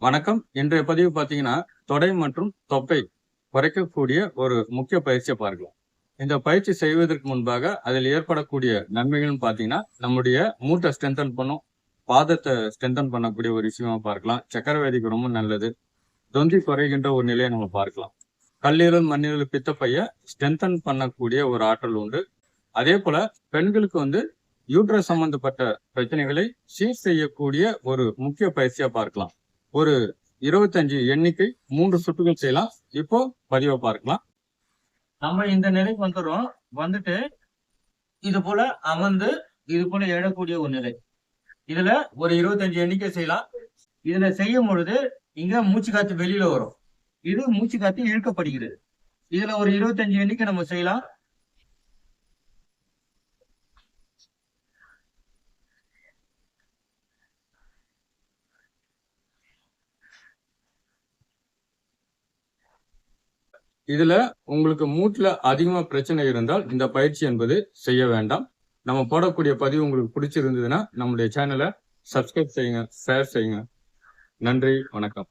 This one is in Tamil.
வணக்கம். இன்றைய பதிவு பார்த்தீங்கன்னா, தொடை மற்றும் தொப்பை குறைக்கக்கூடிய ஒரு முக்கிய பயிற்சிய பார்க்கலாம். இந்த பயிற்சி செய்வதற்கு முன்பாக அதில் ஏற்படக்கூடிய நன்மைகள்னு பார்த்தீங்கன்னா, நம்முடைய மூட்ட ஸ்ட்ரென்தன் பண்ணும். பாதத்த ஸ்ட்ரென்தன் பண்ணக்கூடிய ஒரு விஷயமா பார்க்கலாம். சர்க்கரை வியாதிக்கு ரொம்ப நல்லது. தொந்தி குறைகின்ற ஒரு நிலையை நம்ம பார்க்கலாம். கல்லீரல், மண்ணீரல், பித்தப்பைய ஸ்ட்ரென்தன் பண்ணக்கூடிய ஒரு ஆற்றல் உண்டு. அதேபோல பெண்களுக்கு யூட்ரஸ் சம்பந்தப்பட்ட பிரச்சனைகளை சீர் செய்யக்கூடிய ஒரு முக்கிய பயிற்சியா பார்க்கலாம். ஒரு 25 எண்ணிக்கை 3 சுற்றுகள் செய்யலாம். இப்போ பதிவை பார்க்கலாம். நம்ம இந்த நிலைக்கு வந்துடுறோம். வந்துட்டு இது போல அமர்ந்து இது போல எழக்கூடிய ஒரு நிலை. இதுல ஒரு 25 எண்ணிக்கை செய்யலாம். இதுல செய்யும் பொழுது இங்க மூச்சு காத்து வெளியில வரும். இது மூச்சு காத்து இழுக்கப்படுகிறது. இதுல ஒரு 25 எண்ணிக்கை நம்ம செய்யலாம். இதுல உங்களுக்கு மூட்டுல அதிகமா பிரச்சனை இருந்தால் இந்த பயிற்சி என்பது செய்ய வேண்டாம். நம்ம போடக்கூடிய பதிவு உங்களுக்கு பிடிச்சிருந்ததுன்னா நம்முடைய சேனலை சப்ஸ்கிரைப் செய்யுங்க, ஷேர் செய்யுங்க. நன்றி, வணக்கம்.